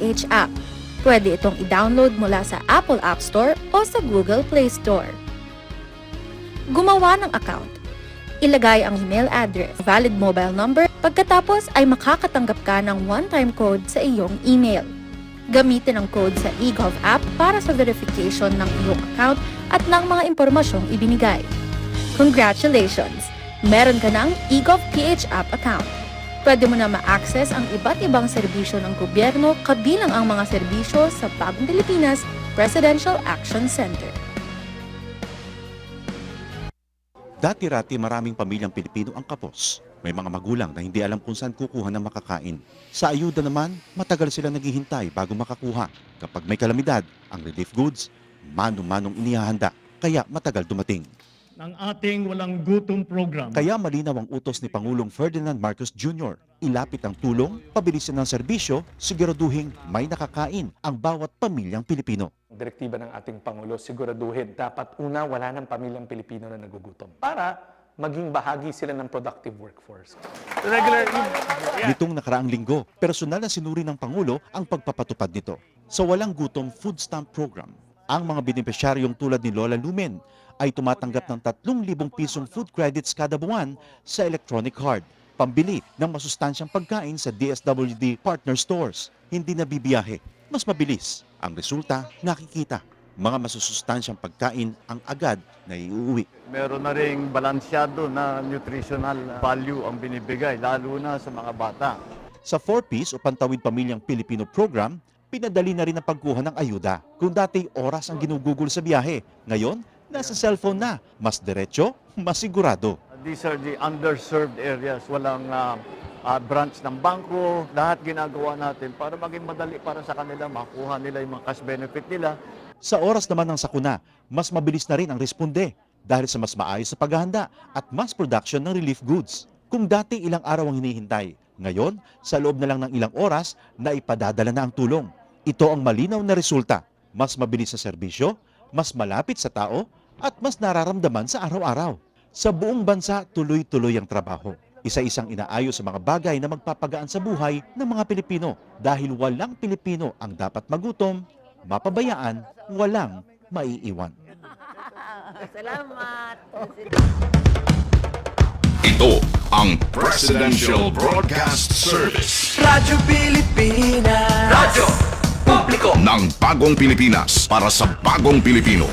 PH app. Pwede itong i-download mula sa Apple App Store o sa Google Play Store. Gumawa ng account. Ilagay ang email address, valid mobile number, pagkatapos ay makakatanggap ka ng one-time code sa iyong email. Gamitin ang code sa eGov app para sa verification ng iyong account at ng mga impormasyong ibinigay. Congratulations! Meron ka ng eGov PH app account. Pwede mo na ma-access ang iba't ibang serbisyo ng gobyerno kabilang ang mga serbisyo sa Bagong Pilipinas Presidential Action Center. Dati-rati maraming pamilyang Pilipino ang kapos. May mga magulang na hindi alam kung saan kukuha ng makakain. Sa ayuda naman, matagal sila naghihintay bago makakuha. Kapag may kalamidad, ang relief goods, mano-manong inihahanda, kaya matagal dumating. Ng ating walang gutom program. Kaya malinaw ang utos ni Pangulong Ferdinand Marcos Jr. Ilapit ang tulong, pabilisin ng serbisyo, siguraduhin may nakakain ang bawat pamilyang Pilipino. Direktiba ng ating Pangulo, siguraduhin dapat una wala ng pamilyang Pilipino na nagugutom para maging bahagi sila ng productive workforce. Nitong nakaraang linggo, personal na sinuri ng Pangulo ang pagpapatupad nito. Sa Walang Gutom Food Stamp Program, ang mga benepisyaryong tulad ni Lola Lumen ay tumatanggap ng 3,000 pisong food credits kada buwan sa electronic card, pambili ng masustansyang pagkain sa DSWD partner stores. Hindi na bibiyahe, mas mabilis. Ang resulta, nakikita. Mga masusustansyang pagkain ang agad na iuwi. Meron na ring balansyado na nutritional value ang binibigay, lalo na sa mga bata. Sa 4Ps o Pantawid Pamilyang Pilipino program, pinadali na rin ang pagkuha ng ayuda. Kung dati oras ang ginugugol sa biyahe, ngayon, nasa cellphone na. Mas diretso, mas sigurado. These are the underserved areas. Walang branch ng bangko. Lahat ginagawa natin para maging madali para sa kanila, makuha nila yung mga cash benefit nila. Sa oras naman ng sakuna, mas mabilis na rin ang responde dahil sa mas maayos sa paghahanda at mass production ng relief goods. Kung dati ilang araw ang hinihintay, ngayon, sa loob na lang ng ilang oras, na ipadadala na ang tulong. Ito ang malinaw na resulta. Mas mabilis sa serbisyo, mas malapit sa tao, at mas nararamdaman sa araw-araw. Sa buong bansa, tuloy-tuloy ang trabaho. Isa-isang inaayos sa mga bagay na magpapagaan sa buhay ng mga Pilipino dahil walang Pilipino ang dapat magutom, mapabayaan, walang maiiwan. Salamat. Ito ang Presidential Broadcast Service. Radyo Pilipinas. Radyo Publiko ng Bagong Pilipinas para sa Bagong Pilipino.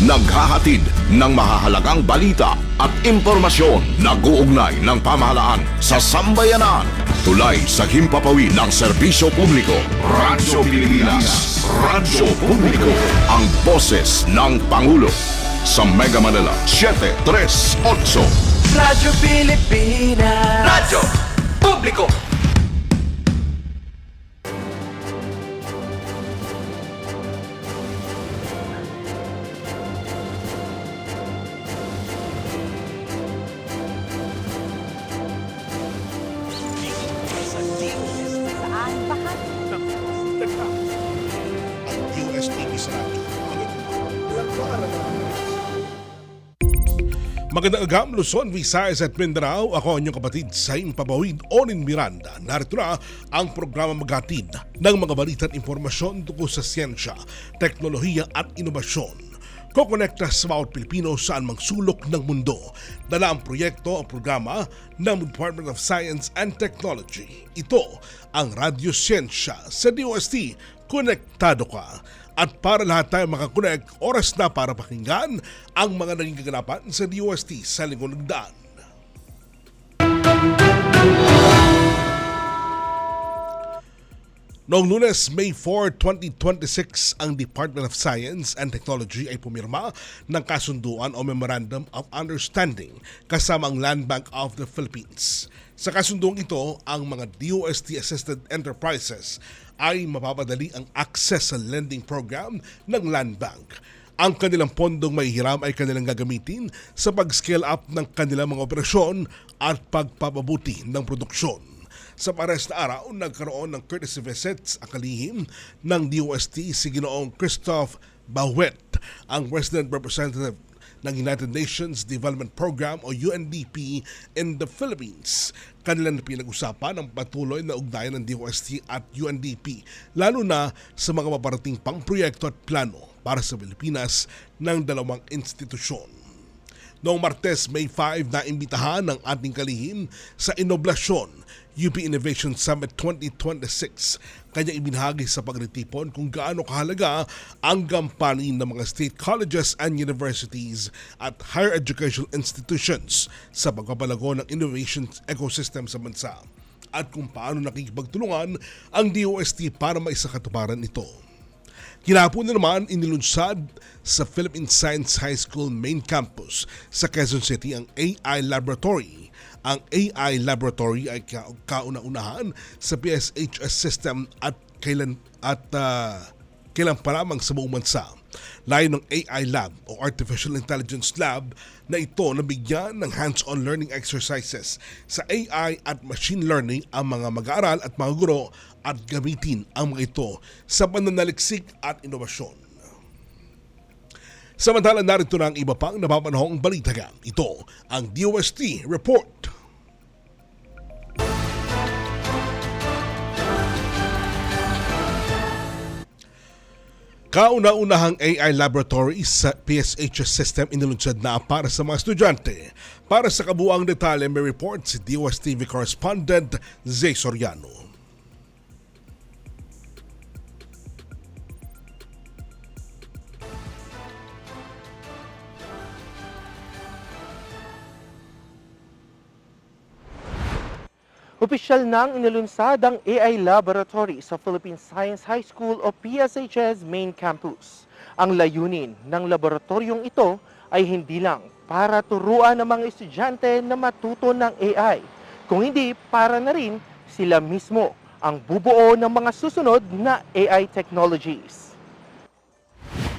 Naghahatid ng mahahalagang balita at impormasyon na guugnay ng pamahalaan sa sambayanan. Tulay sa himpapawid ng serbisyo publiko. Radyo Pilipinas. Radyo Publiko. Ang boses ng Pangulo. Sa Mega Manila, 738. Radyo Pilipinas. Radyo Publiko. Magandang agam, Luzon, Visayas at Mindanao. Ako ang inyong kapatid sa Impapawid, Onin Miranda. Narito na ang programa maghatid ng mga balita at impormasyon tungkol sa siyensya, teknolohiya at inobasyon. Kokonekta sa bawat Pilipino saan mang sulok ng mundo. Dala ang proyekto o programa ng Department of Science and Technology. Ito ang Radyo Siyensya sa DOST. Konektado ka. At para lahat tayo makakonect, oras na para pakinggan ang mga naging kaganapan sa DOST sa linggo nagdaan. Noong Lunes, May 4, 2026, ang Department of Science and Technology ay pumirma ng kasunduan o Memorandum of Understanding kasama ang Land Bank of the Philippines. Sa kasunduang ito, ang mga DOST-assisted enterprises ay mapapadali ang access sa lending program ng Land Bank. Ang kanilang pondong mahihiram ay kanilang gagamitin sa pag-scale up ng kanilang mga operasyon at pagpapabuti ng produksyon. Sa pares na araw, nagkaroon ng courtesy visits ang kalihim ng DOST si Ginoong Christoph Bauet, ang Resident Representative ng United Nations Development Program o UNDP in the Philippines. Kanilang pinag-usapan ang patuloy na ugnayan ng DOST at UNDP, lalo na sa mga maparating pang proyekto at plano para sa Pilipinas ng dalawang institusyon. Noong Martes, May 5, naimbitahan ng ating kalihim sa Inoblasyon UP Innovation Summit 2026. Kanya ibinahagi sa pagretipon kung gaano kahalaga ang gampanin ng mga state colleges and universities at higher educational institutions sa pagpapalago ng innovation ecosystem sa bansa at kung paano nakikipagtulungan ang DOST para maisakatuparan ito. Kinahapon na naman inilunsad sa Philippine Science High School main campus sa Quezon City ang AI Laboratory. Ang AI Laboratory ay kauna-unahan sa PSHS system at kailan pa lamang sa buong bansa. Layo ng AI Lab o Artificial Intelligence Lab na ito nabigyan ng hands-on learning exercises sa AI at machine learning ang mga mag-aaral at mga guro at gamitin ang mga ito sa pananaliksik at inobasyon. Samantala, narito na ang iba pang napapanahong balita. Ito ang DOST Report. Kauna-unahang AI laboratory sa PSHS system inilunsad na para sa mga estudyante. Para sa kabuuang detalye, may report si DOST TV correspondent Zay Soriano. Opisyal nang inilunsad ang AI Laboratory sa Philippine Science High School o PSHS main campus. Ang layunin ng laboratoryong ito ay hindi lang para turuan ng mga estudyante na matuto ng AI, kung hindi para na rin sila mismo ang bubuo ng mga susunod na AI technologies.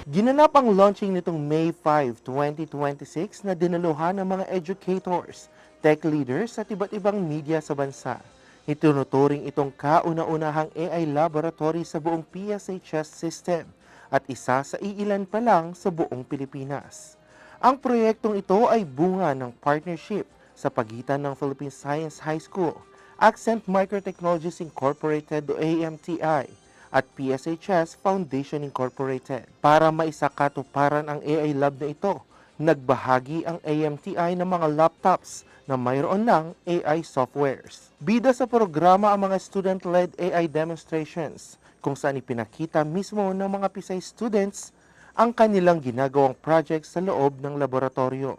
Ginanap ang launching nitong May 5, 2026 na dinaluhan ng mga educators, tech leaders at iba't ibang media sa bansa. Itinuturing itong kauna-unahang AI laboratory sa buong PSHS system at isa sa iilan pa lang sa buong Pilipinas. Ang proyektong ito ay bunga ng partnership sa pagitan ng Philippine Science High School, Accent Microtechnologies Incorporated o AMTI at PSHS Foundation Incorporated. Para maisakatuparan ang AI lab na ito, nagbahagi ang AMTI ng mga laptops na mayroon ng AI softwares. Bida sa programa ang mga student-led AI demonstrations kung saan ipinakita mismo ng mga Pisay students ang kanilang ginagawang project sa loob ng laboratorio.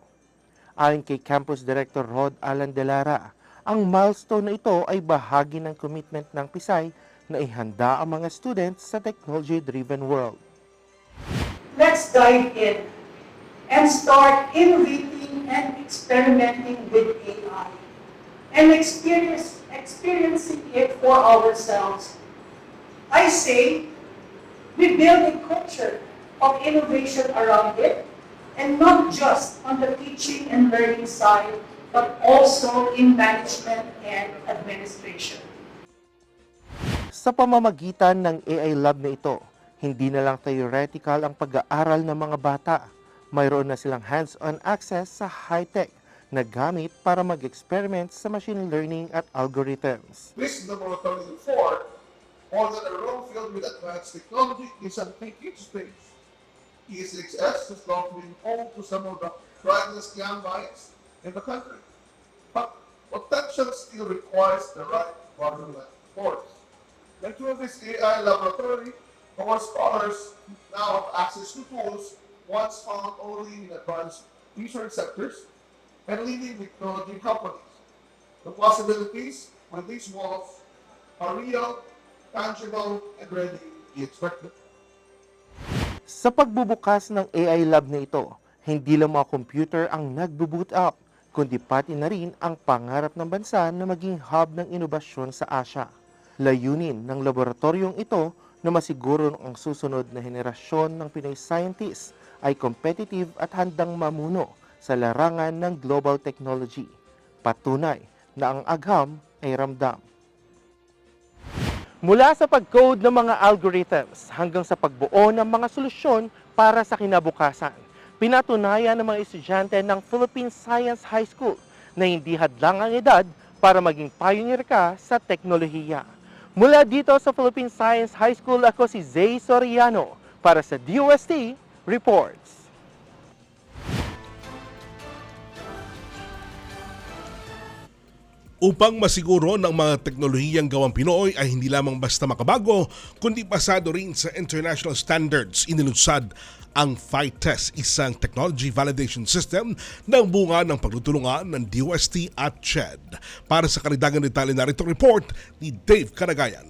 Ayon kay Campus Director Rod Alan De Lara, ang milestone na ito ay bahagi ng commitment ng Pisay na ihanda ang mga students sa technology-driven world. Let's dive in and start innovating and experimenting with AI and experiencing it for ourselves. I say we build a culture of innovation around it, and not just on the teaching and learning side, but also in management and administration. Sa pamamagitan ng AI lab na ito, hindi na lang theoretical ang pag-aaral ng mga bata. Mayroon na silang hands-on access sa high-tech na gamit para mag-experiment sa machine learning at algorithms. This laboratory for more than a room filled with advanced technology is an thinking space. ESXS has long been home to some of the brightest young minds in the country. But potential still requires the right government force. And through this AI laboratory, our scholars now have access to tools once found only in advanced research sectors and leading technology companies. The possibilities with these walls are real, tangible, and ready to be expected. Sa pagbubukas ng AI lab na ito, hindi lang mga computer ang nagbo-boot up, kundi pati na rin ang pangarap ng bansa na maging hub ng inobasyon sa Asia. Layunin ng laboratoryong ito na masiguro ang susunod na henerasyon ng Pinoy scientists ay competitive at handang mamuno sa larangan ng global technology. Patunay na ang agham ay ramdam. Mula sa pag-code ng mga algorithms hanggang sa pagbuo ng mga solusyon para sa kinabukasan, Pinatunayan ng mga estudyante ng Philippine Science High School na hindi hadlang ang edad para maging pioneer ka sa teknolohiya. Mula dito sa Philippine Science High School, ako si Zay Soriano para sa DOST Reports. Upang masiguro ng mga teknolohiyang gawang Pinoy ay hindi lamang basta makabago, kundi pasado rin sa international standards, inilunsad ang PhyTest, isang technology validation system na bunga ng pagtutulungan ng DOST at CHED. Para sa karagdagang detalye narito report ni Dave Caragayan.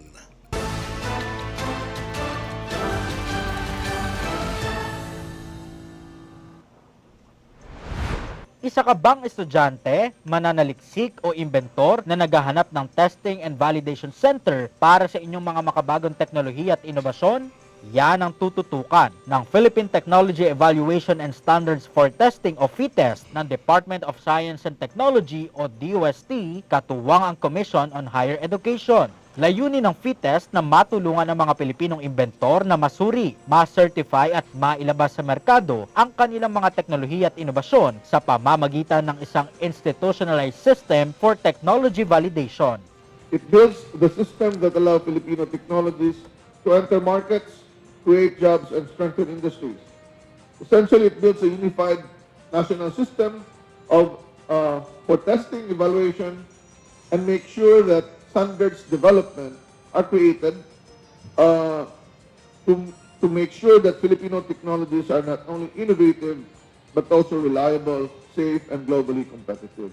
Isa ka bang estudyante, mananaliksik o inventor na naghahanap ng Testing and Validation Center para sa inyong mga makabagong teknolohiya at inobasyon? Yan ang tututukan ng Philippine Technology Evaluation and Standards for Testing o PhyTest ng Department of Science and Technology o DOST, katuwang ang Commission on Higher Education. Layunin ng PhyTest na matulungan ang mga Pilipinong inventor na masuri, ma-certify at mailabas sa merkado ang kanilang mga teknolohiya at inobasyon sa pamamagitan ng isang institutionalized system for technology validation. It builds the system that allow Filipino technologies to enter markets, create jobs, and strengthen industries. Essentially, it builds a unified national system of for testing, evaluation, and make sure that standards development are created to make sure that Filipino technologies are not only innovative but also reliable, safe, and globally competitive.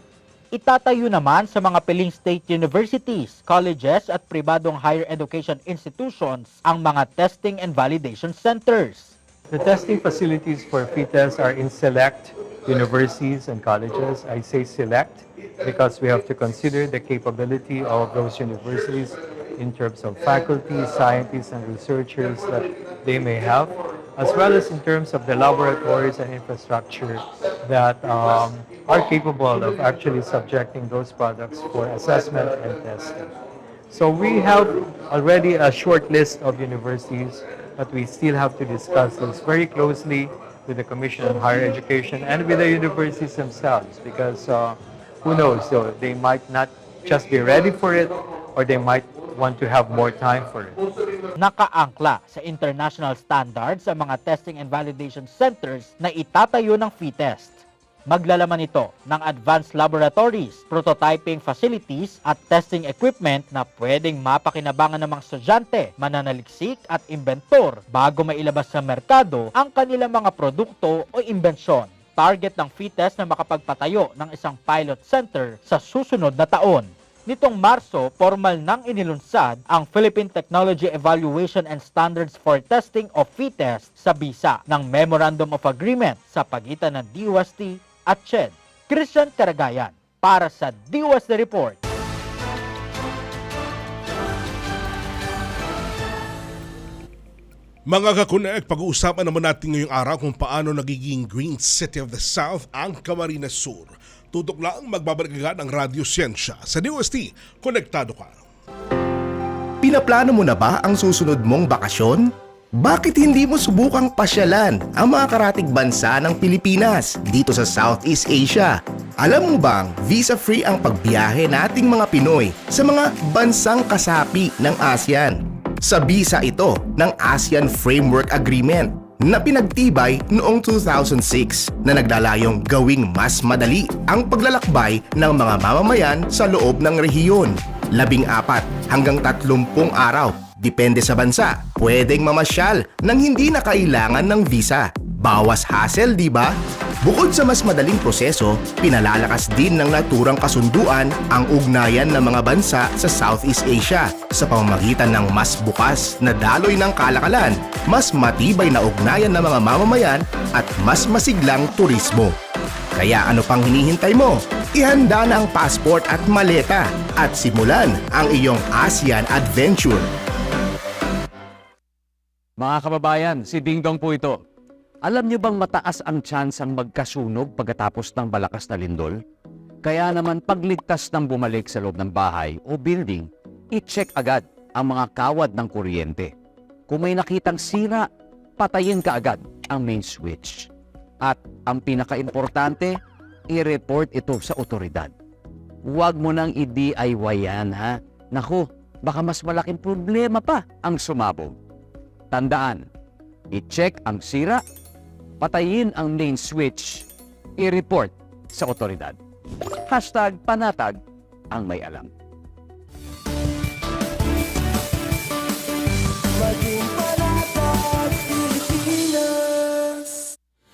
Itatayo naman sa mga piling state universities, colleges at pribadong higher education institutions ang mga testing and validation centers. The testing facilities for PhyTest are in select universities and colleges. I say select because we have to consider the capability of those universities in terms of faculty, scientists, and researchers that they may have, as well as in terms of the laboratories and infrastructure that are capable of actually subjecting those products for assessment and testing. So we have already a short list of universities, but we still have to discuss this very closely with the Commission on Higher Education and with the universities themselves, because who knows, so they might not just be ready for it, or they might want to have more time for it. Nakaangkla sa international standards ang mga testing and validation centers na itatayo ng PhyTest. Maglalaman ito ng advanced laboratories, prototyping facilities at testing equipment na pwedeng mapakinabangan ng mga estudyante, mananaliksik at inventor bago mailabas sa merkado ang kanilang mga produkto o imbensyon. Target ng PhyTest na makapagpatayo ng isang pilot center sa susunod na taon. Nitong Marso, formal nang inilunsad ang Philippine Technology Evaluation and Standards for Testing o PhyTest sa bisa ng Memorandum of Agreement sa pagitan ng DOST at CHED. Christian Caragayan para sa DOST Report. Mga kakunek, pag-uusapan naman natin ngayong araw kung paano nagiging Green City of the South ang Camarines Sur. Tutok lang, magbabalik agad ang Radyo Siyensya. Sa DOST, konektado ka. Pinaplano mo na ba ang susunod mong bakasyon? Bakit hindi mo subukang pasyalan ang mga karatig bansa ng Pilipinas dito sa Southeast Asia? Alam mo bang visa-free ang pagbiyahe nating mga Pinoy sa mga bansang kasapi ng ASEAN? Sa bisa ito ng ASEAN Framework Agreement na pinagtibay noong 2006 na naglalayong gawing mas madali ang paglalakbay ng mga mamamayan sa loob ng rehiyon. 14 hanggang 30 araw, depende sa bansa, pwedeng mamasyal nang hindi na kailangan ng visa. Bawas hassle, di ba? Bukod sa mas madaling proseso, pinalalakas din ng naturang kasunduan ang ugnayan ng mga bansa sa Southeast Asia sa pamamagitan ng mas bukas na daloy ng kalakalan, mas matibay na ugnayan ng mga mamamayan at mas masiglang turismo. Kaya ano pang hinihintay mo? Ihanda na ang passport at maleta at simulan ang iyong ASEAN Adventure. Mga kababayan, si Ding Dong po ito. Alam niyo bang mataas ang tsansang magkasunog pagkatapos ng malakas na lindol? Kaya naman pagligtas ng bumalik sa loob ng bahay o building, i-check agad ang mga kawad ng kuryente. Kung may nakitang sira, patayin ka agad ang main switch. At ang pinaka-importante, i-report ito sa otoridad. Huwag mo nang i-DIY yan, ha? Naku, baka mas malaking problema pa ang sumabog. Tandaan, i-check ang sira, patayin ang main switch, i-report sa otoridad. #panatag ang may alam.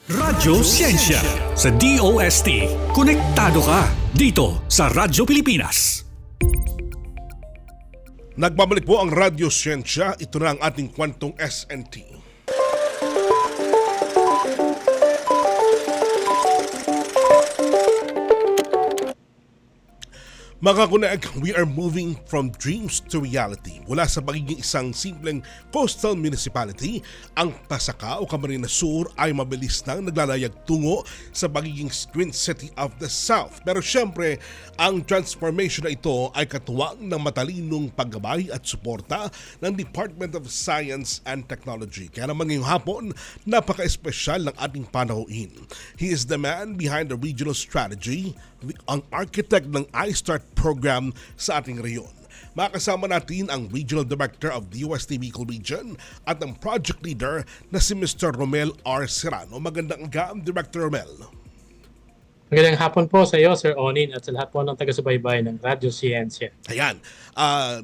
Radyo Siyensya sa DOST. Konektado ka dito sa Radyo Pilipinas. Nagbabalik po ang Radyo Siyensya. Ito na ang ating kwentong SNT. Mga kunag, we are moving from dreams to reality. Mula sa pagiging isang simpleng coastal municipality, ang Pasacao, Camarines Sur ay mabilis nang naglalayag tungo sa pagiging Green City of the South. Pero syempre, ang transformation na ito ay katuwang ng matalinong paggabay at suporta ng Department of Science and Technology. Kaya naman ngayong hapon, napaka-espesyal ng ating panauhin. He is the man behind the regional strategy, ang architect ng iStart program sa ating reyon. Makasama natin ang Regional Director of the UST Bicol Region at ang Project Leader na si Mr. Romel R. Serrano. Magandang gabi, Director Romel. Magandang hapon po sa iyo, Sir Onin, at sa lahat po ng taga-subaybay ng Radyo Siyensya. Ayan.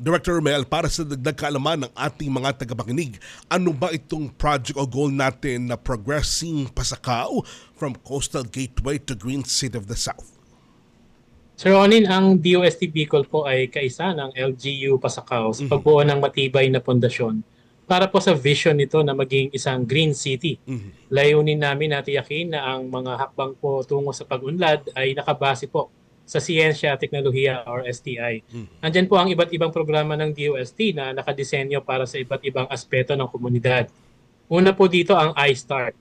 Director Romel, para sa dagdag kaalaman ng ating mga tagapakinig, ano ba itong project o goal natin na progressing Pasacao from Coastal Gateway to Green City of the South? Sir Onin, ang DOST Bicol po ay kaisa ng LGU Pasacao sa pagbuo ng matibay na pundasyon para po sa vision nito na maging isang green city. Layunin namin na tiyakin na ang mga hakbang po tungo sa pag-unlad ay nakabase po sa siyensya, teknolohiya or STI. Andyan po ang iba't ibang programa ng DOST na nakadisenyo para sa iba't ibang aspeto ng komunidad. Una po dito ang iStart.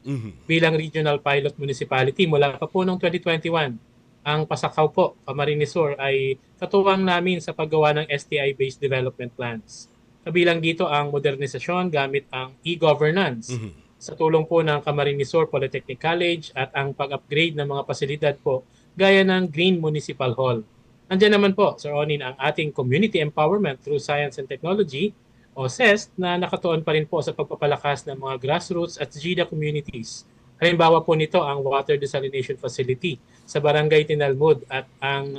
Bilang regional pilot municipality mula pa po noong 2021. Ang Pasacao po, Camarines Sur, ay katuwang namin sa paggawa ng STI-based development plans. Kabilang dito ang modernisasyon gamit ang e-governance. Sa tulong po ng Camarines Sur Polytechnic College at ang pag-upgrade ng mga pasilidad po gaya ng Green Municipal Hall. Andiyan naman po, Sir Onin, ang ating Community Empowerment through Science and Technology o CEST na nakatuon pa rin po sa pagpapalakas ng mga grassroots at GIDA communities. Halimbawa po nito ang Water Desalination Facility sa Barangay Tinalmud at ang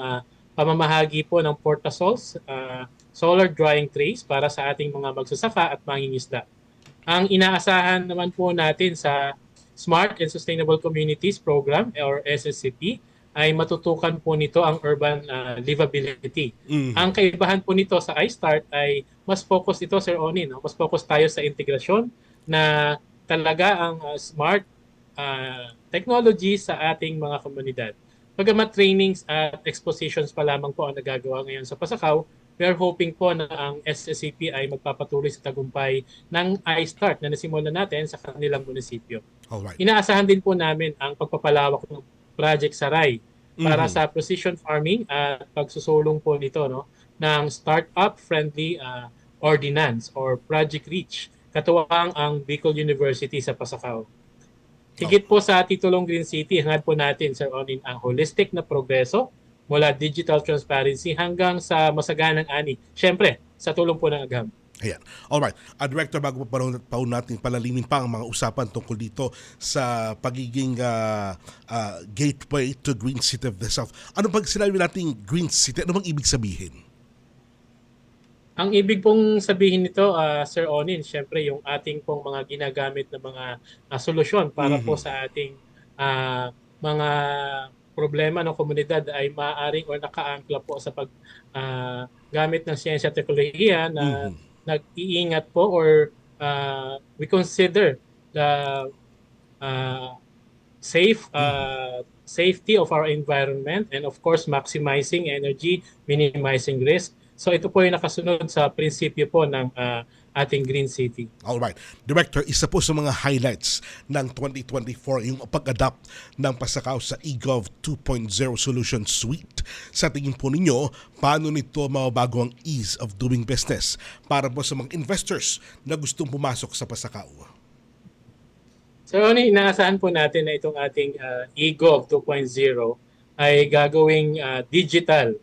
pamamahagi po ng Portasols, solar drying trays para sa ating mga magsasaka at mangingisda. Ang inaasahan naman po natin sa Smart and Sustainable Communities Program or SSCP ay matutukan po nito ang urban livability. Ang kaibahan po nito sa iStart ay mas focus ito, Sir Onin, no? Mas focus tayo sa integrasyon na talaga ang smart technology sa ating mga komunidad. Pagamat trainings at expositions pa lamang po ang nagagawa ngayon sa Pasacao, we are hoping po na ang SSCP ay magpapatuloy sa tagumpay ng iStart na nasimulan natin sa kanilang munisipyo. Alright. Inaasahan din po namin ang pagpapalawak ng Project Saray para sa precision farming at pagsusulong po nito ng startup-friendly ordinance or Project Reach, katuwang ang Bicol University sa Pasacao. Higit po sa titulong Green City, hangad po natin, Sir Onin, ang holistic na progreso mula digital transparency hanggang sa masaganang ani. Siyempre, sa tulong po ng AGAM. Ayan. Alright. Director, bago pa natin palalimin pa ang mga usapan tungkol dito sa pagiging gateway to Green City of the South. Ano pag sinabi natin Green City? Ano bang ibig sabihin? Ang ibig pong sabihin nito, Sir Onin, syempre yung ating pong mga ginagamit na mga solusyon para po sa ating mga problema ng komunidad ay maaaring o nakaangkla po sa paggamit ng siyensya at teknolohiya na nag-iingat po or we consider the safety of our environment and of course maximizing energy, minimizing risk. So ito po yung nakasunod sa prinsipyo po ng ating Green City. Alright. Director, isa po sa mga highlights ng 2024 yung pag-adapt ng Pasacao sa eGov 2.0 Solution Suite. Sa tingin po ninyo, paano nito mababago ang ease of doing business para po sa mga investors na gustong pumasok sa Pasacao? So inaasahan po natin na itong ating eGov 2.0 ay gagawing digital.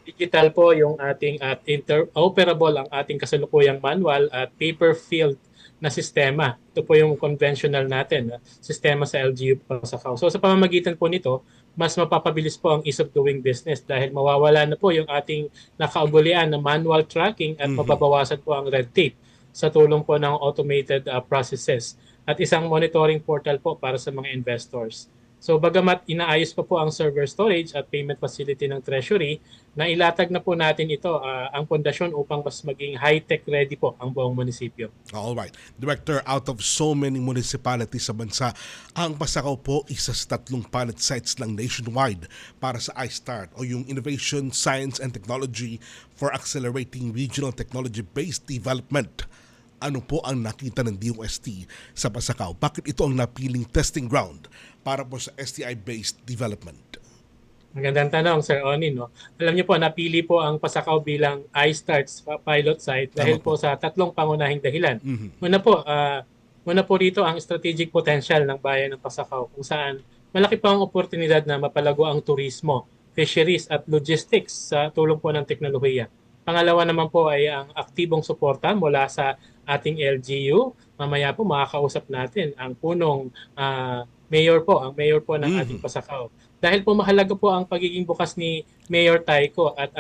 Digital po yung ating at interoperable ang ating kasalukuyang manual at paper-filled na sistema. Ito po yung conventional natin sistema sa LGU Pasakaw. So sa pamamagitan po nito, mas mapapabilis po ang ease of doing business dahil mawawala na po yung ating nakaugulian na manual tracking at mababawasan po ang red tape sa tulong po ng automated processes at isang monitoring portal po para sa mga investors. So bagamat inaayos pa po ang server storage at payment facility ng Treasury, na ilatag na po natin ito ang pundasyon upang mas maging high-tech ready po ang buong munisipyo. Alright. Director, out of so many municipalities sa bansa, ang Pasakaw po isa sa 3 pilot sites lang nationwide para sa iStart o yung Innovation, Science and Technology for Accelerating Regional Technology-Based Development. Ano po ang nakita ng DOST sa Pasakaw? Bakit ito ang napiling testing ground para po sa STI-based development? Magandang tanong, Sir Onin. No? Alam niyo po, napili po ang Pasakaw bilang iStart pilot site dahil po sa 3 pangunahing dahilan. Una po rito ang strategic potential ng bayan ng Pasakaw kung saan malaki pa ang oportunidad na mapalago ang turismo, fisheries at logistics sa tulong po ng teknolohiya. Pangalawa naman po ay ang aktibong suporta mula sa ating LGU. Mamaya po makakausap natin ang punong mayor po ng ating Pasakaw. Dahil po mahalaga po ang pagiging bukas ni Mayor Taiko at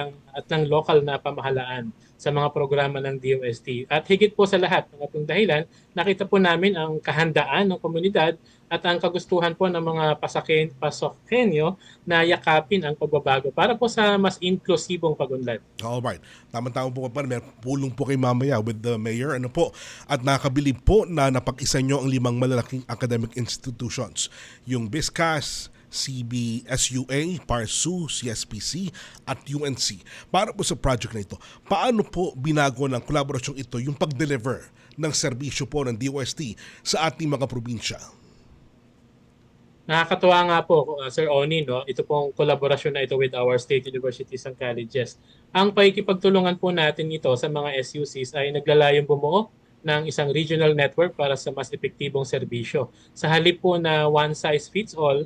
ng local na pamahalaan sa mga programa ng DOST. At higit po sa lahat, ng atong dahilan, nakita po namin ang kahandaan ng komunidad at ang kagustuhan po ng mga Pasokenyo na yakapin ang pagbabago para po sa mas inklusibong pag-unlad. Alright. Tama-tama po pa. May pulong po kay mamaya with the mayor. Ano po? At nakabilib po na napag-isa nyo ang 5 malalaking academic institutions. Yung BISCAS, CBSUA, PARSU, CSPC at UNC. Para po sa project na ito, paano po binago ng kolaborasyong ito yung pag-deliver ng serbisyo po ng DOST sa ating mga probinsya? Nakakatuwa nga po, Sir Oni, no? Ito pong kolaborasyon na ito with our state universities and colleges. Ang pakikipagtulungan po natin ito sa mga SUCs ay naglalayong bumuo ng isang regional network para sa mas epektibong serbisyo. Sa halip po na one size fits all,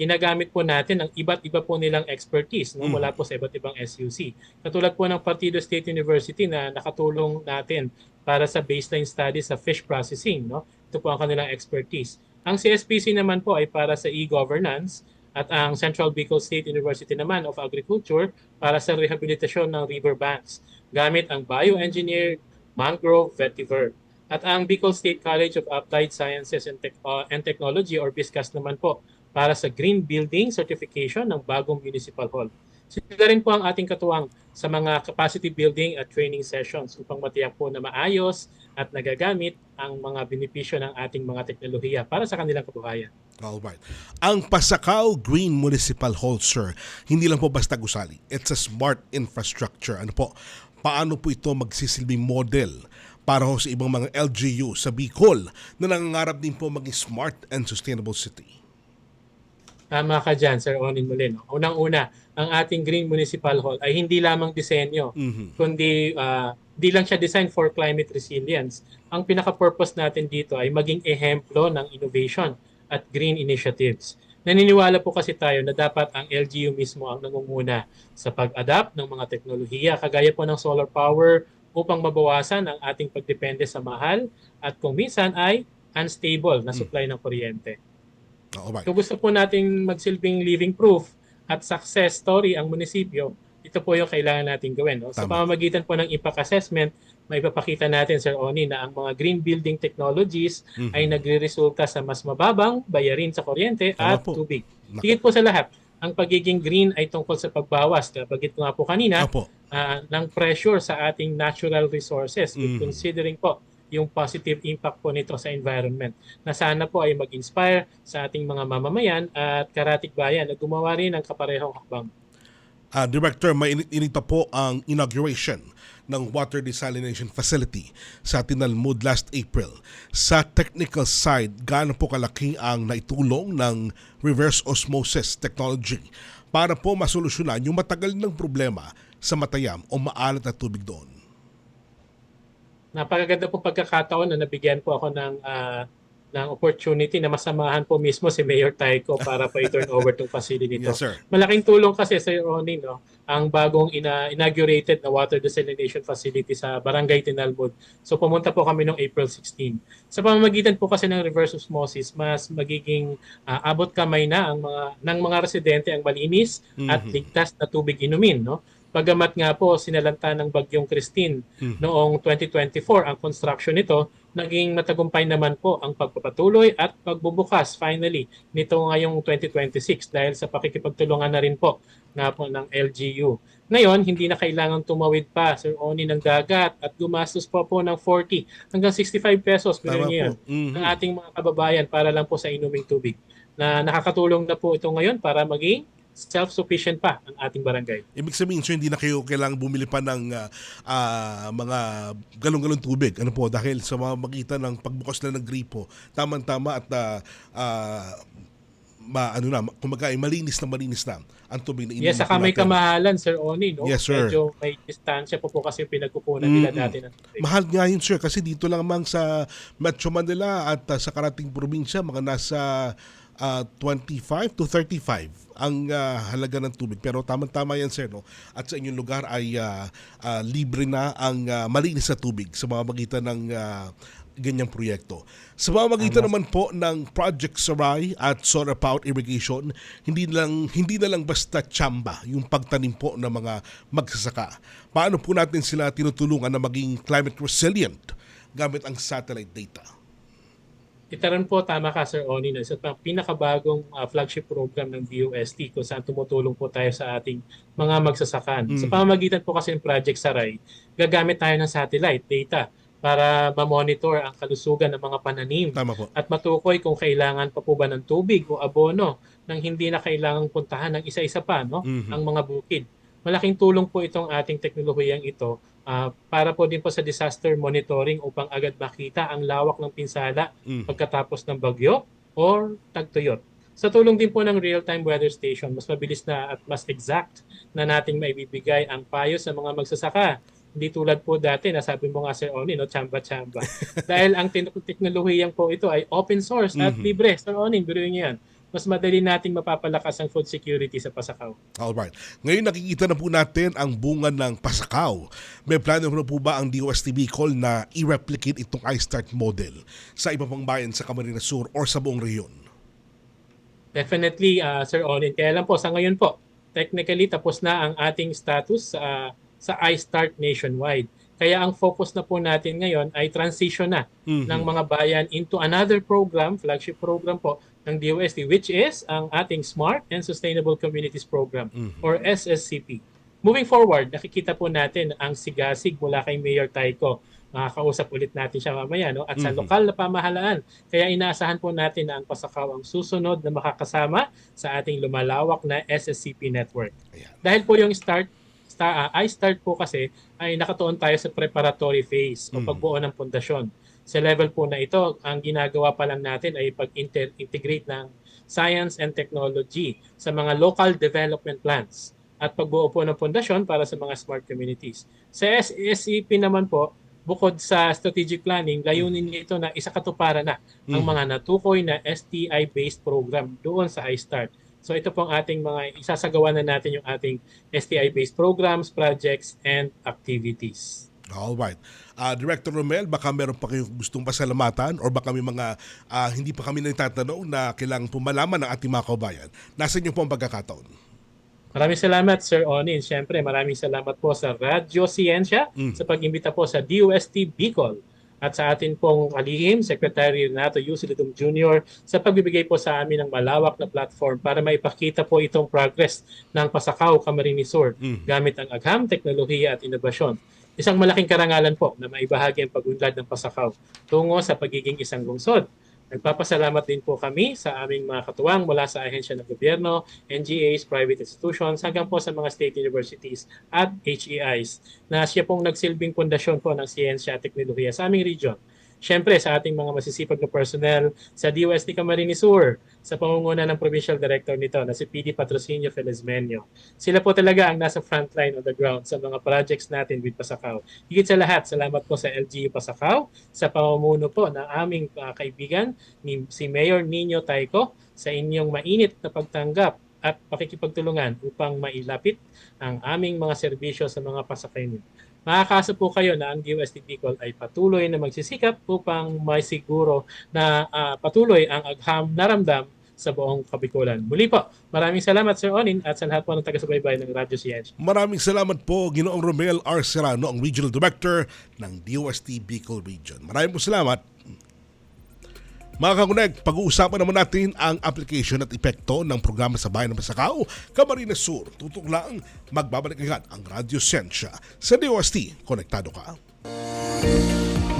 ginagamit po natin ang iba't iba po nilang expertise mula po sa iba't ibang SUC. Katulad po ng Partido State University na nakatulong natin para sa baseline study sa fish processing. No? Ito po ang kanilang expertise. Ang CSPC naman po ay para sa e-governance at ang Central Bicol State University naman of Agriculture para sa rehabilitasyon ng riverbanks gamit ang bioengineered mangrove vetiver. At ang Bicol State College of Applied Sciences and Technology or BISCAS naman po para sa Green Building Certification ng bagong municipal hall. Sila rin po ang ating katuwang sa mga capacity building at training sessions upang matiyak po na maayos at nagagamit ang mga benepisyo ng ating mga teknolohiya para sa kanilang kabuhayan. Alright. Ang Pasakaw Green Municipal Hall, sir, hindi lang po basta gusali. It's a smart infrastructure. Ano po? Paano po ito magsisilbing model para ho sa ibang mga LGU sa Bicol na nangangarap din po maging smart and sustainable city? Tama ka dyan, Sir Onin Molino. Unang-una, ang ating Green Municipal Hall ay hindi lamang disenyo, kundi di lang siya designed for climate resilience. Ang pinaka-purpose natin dito ay maging ehemplo ng innovation at green initiatives. Naniniwala po kasi tayo na dapat ang LGU mismo ang nangunguna sa pag-adapt ng mga teknolohiya, kagaya po ng solar power upang mabawasan ang ating pagdepende sa mahal at kung minsan ay unstable na supply ng kuryente. Kung gusto po nating magsilbing living proof at success story ang munisipyo, ito po yung kailangan natin gawin. No? Sa pamamagitan po ng impact assessment, maipapakita natin, Sir Oni, na ang mga green building technologies ay nagre-resulta sa mas mababang bayarin sa kuryente at tubig. Higit po sa lahat, ang pagiging green ay tungkol sa pagbawas, kapagit ko nga po kanina, ng pressure sa ating natural resources, considering po yung positive impact po nito sa environment na sana po ay mag-inspire sa ating mga mamamayan at karatig bayan na gumawa rin ng kaparehong hakbang. Director, may init pa po ang inauguration ng water desalination facility sa Tinalmud last April. Sa technical side, gaano po kalaki ang naitulong ng reverse osmosis technology para po masolusyonan yung matagal ng problema sa matayam o maalat na tubig doon? Napakaganda po pagkakataon na nabigyan po ako ng ng opportunity na masamahan po mismo si Mayor Tyco para pa i-turn over itong facility nito. Yes, sir. Malaking tulong kasi, Sir Ronnie, no, ang bagong inaugurated na water desalination facility sa Barangay Tinalbod. So pumunta po kami noong April 16. Sa pamamagitan po kasi ng reverse osmosis, mas magiging abot kamay na ng mga residente ang malinis at ligtas na tubig inumin, no? Pagamat nga po sinalanta ng bagyong Christine noong 2024 ang construction nito, naging matagumpay naman po ang pagpapatuloy at pagbubukas finally nito ngayong 2026 dahil sa pakikipagtulungan na rin po nga po ng LGU. Ngayon, hindi na kailangan tumawid pa, Sir Oni, ng dagat at gumastos po ng 40 hanggang 65 pesos Tama ngayon po. ng ating mga kababayan para lang po sa inuming tubig. Na nakakatulong na po ito ngayon para maging self-sufficient pa ang ating barangay. Ibig sabihin, so hindi na kayo kailangang bumili pa ng mga galong-galong tubig. Ano po, dahil sa magitan ng pagbukas na ng gripo, tamang-tama at kumaga ay malinis na ang tubig na Yes, saka may kamahalan, Sir Oni, no? Yes, sir. Medyo may distansya po kasi pinagkukunan nila dati ng tubig. Mahal nga yun, sir, kasi dito lang mang sa Metro Manila at sa karating probinsya, mga nasa 25 to 35 ang halaga ng tubig. Pero tama-tama yan, sir, no? At sa inyong lugar ay libre na ang malinis na tubig sa mga magitan ng ganyang proyekto. Sa mga magitan naman po ng Project Saray at Solar Powered Irrigation, hindi na lang basta tsamba yung pagtanim po ng mga magsasaka. Paano po natin sila tinutulungan na maging climate resilient gamit ang satellite data? Itaran po, tama ka, Sir Oni, na isa pang pinakabagong flagship program ng DOST kung saan tumutulong po tayo sa ating mga magsasakan. Sa pamamagitan po kasi ng Project Saray, gagamit tayo ng satellite data para ma-monitor ang kalusugan ng mga pananim at matukoy kung kailangan pa po ba ng tubig o abono nang hindi na kailangang puntahan ng isa-isa pa ang mga bukid. Malaking tulong po itong ating teknolohiyang ito para po din po sa disaster monitoring upang agad makita ang lawak ng pinsala pagkatapos ng bagyo or tagtuyot. Sa tulong din po ng real-time weather station, mas mabilis na at mas exact na nating maibibigay ang payo sa mga magsasaka. Hindi tulad po dati na sabi mo nga, Sir Oni, no, chamba-chamba. Dahil ang teknolohiyang po ito ay open source at libre. Sir Oni, biruin niyo yan. Mas madali nating mapapalakas ang food security sa Pasakaw. Alright. Ngayon nakikita na po natin ang bunga ng Pasakaw. May plano na po ba ang DOST Bicol na i-replicate itong iStart model sa iba pang bayan sa Camarines Sur or sa buong rehiyon? Definitely, Sir Onin. Kaya lang po, sa ngayon po, technically tapos na ang ating status sa iStart nationwide. Kaya ang focus na po natin ngayon ay transition na ng mga bayan into another program, flagship program po ng DOST, which is ang ating Smart and Sustainable Communities Program or SSCP. Moving forward, nakikita po natin ang sigasig mula kay Mayor Tyco. Makakausap ulit natin siya mamaya, no? At sa lokal na pamahalaan. Kaya inaasahan po natin na ang Pasakaw ang susunod na makakasama sa ating lumalawak na SSCP network. Dahil po yung iStart po kasi ay nakatuon tayo sa preparatory phase o pagbuo ng pundasyon. Sa level po na ito, ang ginagawa pa lang natin ay pag-integrate ng science and technology sa mga local development plans at pagbuo po ng pundasyon para sa mga smart communities. Sa SSCP naman po, bukod sa strategic planning, layunin nito na isakatuparan na ang mga natukoy na STI-based program doon sa iStart. So ito pong ating mga isasagawa na natin yung ating STI-based programs, projects, and activities. Alright. Director Romel, baka meron pa kayong gustong pasalamatan or baka may mga hindi pa kami nagtatanong na kailangan po malaman ng ating mga kabayan. Nasa inyo po ang pagkakataon? Maraming salamat, Sir Onin. Siyempre, maraming salamat po sa Radyo Siyensya sa pag-imbita po sa DOST Bicol at sa atin pong kalihim, Secretary Renato Yusilidum Jr. sa pagbibigay po sa amin ng malawak na platform para maipakita po itong progress ng Pasakaw, Camarines Sur gamit ang agham, teknolohiya at inobasyon. Isang malaking karangalan po na maibahagi ang pag-unlad ng Pasakaw tungo sa pagiging isang lungsod. Nagpapasalamat din po kami sa aming mga katuwang mula sa ahensya ng gobyerno, NGAs, private institutions, hanggang po sa mga state universities at HEIs na siya pong nagsilbing pundasyon po ng siyensya at teknolohiya sa aming region. Siyempre, sa ating mga masisipag na personnel sa DOST Camarines Sur, sa pangunguna ng Provincial Director nito na si PD Patrocinio Felizmenio. Sila po talaga ang nasa frontline on the ground sa mga projects natin with Pasakaw. Higit sa lahat, salamat po sa LGU Pasakaw, sa pamumuno po ng aming kaibigan, si Mayor Nino Tayco, sa inyong mainit na pagtanggap at pakikipagtulungan upang mailapit ang aming mga serbisyo sa mga pasakay. Makakasa po kayo na ang DOST Bicol ay patuloy na magsisikap upang may siguro na patuloy ang agham na ramdam sa buong Kabikulan. Muli po, maraming salamat Sir Onin at sa lahat po ng taga-subaybay ng Radyo Scientia. Maraming salamat po, Ginoong Romel R. Serrano, ang Regional Director ng DOST Bicol Region. Maraming po salamat. Mga kakuneg, pag-uusapan naman natin ang application at epekto ng programa sa Bayan ng Pasakaw, Camarines Sur. Tutok lang, magbabalik agad ang Radyo Scientia sa DOST. Konektado ka.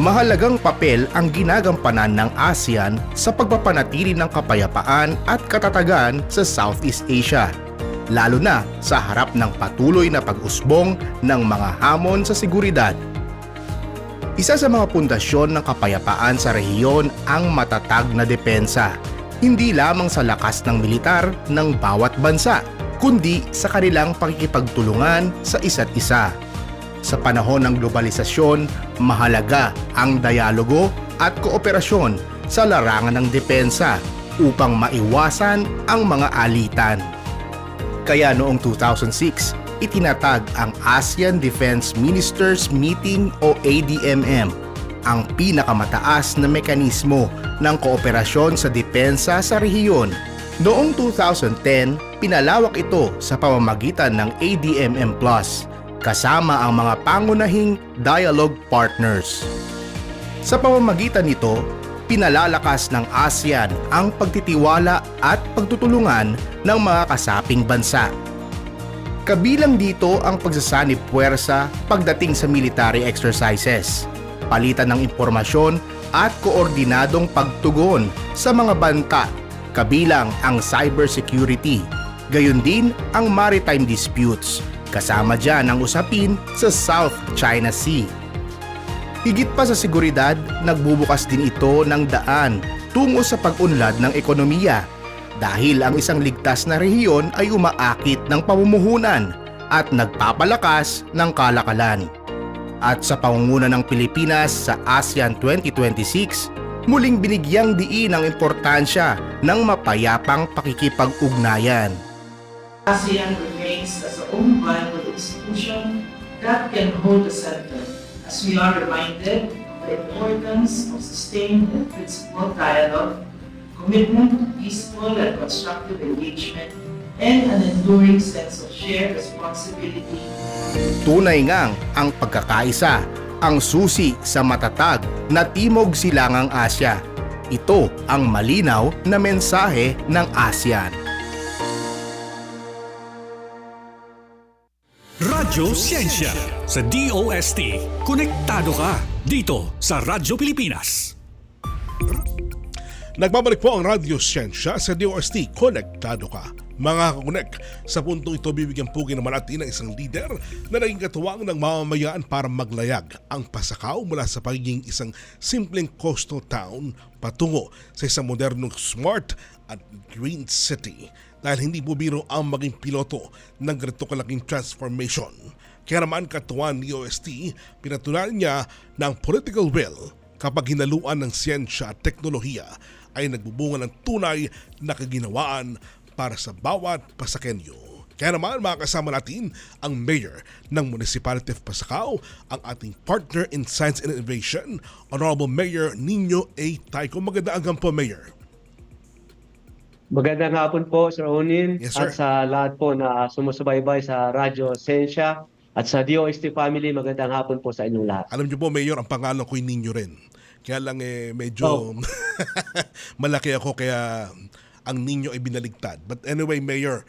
Mahalagang papel ang ginagampanan ng ASEAN sa pagpapanatili ng kapayapaan at katatagan sa Southeast Asia, lalo na sa harap ng patuloy na pag-usbong ng mga hamon sa seguridad. Isa sa mga pundasyon ng kapayapaan sa rehiyon ang matatag na depensa, hindi lamang sa lakas ng militar ng bawat bansa, kundi sa kanilang pakikipagtulungan sa isa't isa. Sa panahon ng globalisasyon, mahalaga ang dialogo at kooperasyon sa larangan ng depensa upang maiwasan ang mga alitan. Kaya noong 2006, itinatag ang ASEAN Defense Ministers Meeting o ADMM, ang pinakamataas na mekanismo ng kooperasyon sa depensa sa rehiyon. Noong 2010, pinalawak ito sa pamamagitan ng ADMM Plus, kasama ang mga pangunahing dialogue partners. Sa pamamagitan nito, pinalalakas ng ASEAN ang pagtitiwala at pagtutulungan ng mga kasaping bansa. Kabilang dito ang pagsasanib puwersa pagdating sa military exercises, palitan ng impormasyon at koordinadong pagtugon sa mga banta, kabilang ang cybersecurity, gayon din ang maritime disputes, kasama dyan ang usapin sa South China Sea. Higit pa sa seguridad, nagbubukas din ito ng daan tungo sa pag-unlad ng ekonomiya, dahil ang isang ligtas na rehiyon ay umaakit ng pamumuhunan at nagpapalakas ng kalakalan. At sa pangunguna ng Pilipinas sa ASEAN 2026, muling binigyang diin ang importansya ng mapayapang pakikipag-ugnayan. ASEAN remains as the only viable institution that can hold the center, as we are reminded of the importance of sustained and principled dialogue, commitment to peaceful and constructive engagement, and an enduring sense of shared responsibility. Tunay ngang ang pagkakaisa ang susi sa matatag na Timog Silangang Asya. Ito ang malinaw na mensahe ng ASEAN. Radyo Scientia sa DOST. Konektado ka dito sa Radyo Pilipinas. Nagbabalik po ang Radyo Scientia sa DOST. Konektado ka. Mga kakunek, sa puntong ito bibigyan po naman natin ng isang leader na naging katuwang ng mamamayan para maglayag ang Pasakaw mula sa pagiging isang simpleng coastal town patungo sa isang modernong smart at green city. Dahil hindi po biro ang maging piloto ng ganito kalaking transformation. Kaya naman katuwang ni DOST, pinatunayan niya ng political will kapag hinaluan ng siyensya at teknolohiya ay nagbubunga ng tunay na kaginawaan para sa bawat Pasakenyo. Kaya naman makakasama natin ang Mayor ng Municipality of Pasakaw, ang ating partner in Science and Innovation, Honorable Mayor Nino A. Tayco. Magandang hanggang po, Mayor. Magandang hapon po, Sir Onin, Yes, sir. at sa lahat po na sumusubaybay sa Radyo Scientia at sa DOST family, magandang hapon po sa inyong lahat. Alam niyo po, Mayor, ang pangalan ko'y Nino rin. Kaya lang medyo malaki ako kaya ang Nino ay binaligtad. But anyway, Mayor,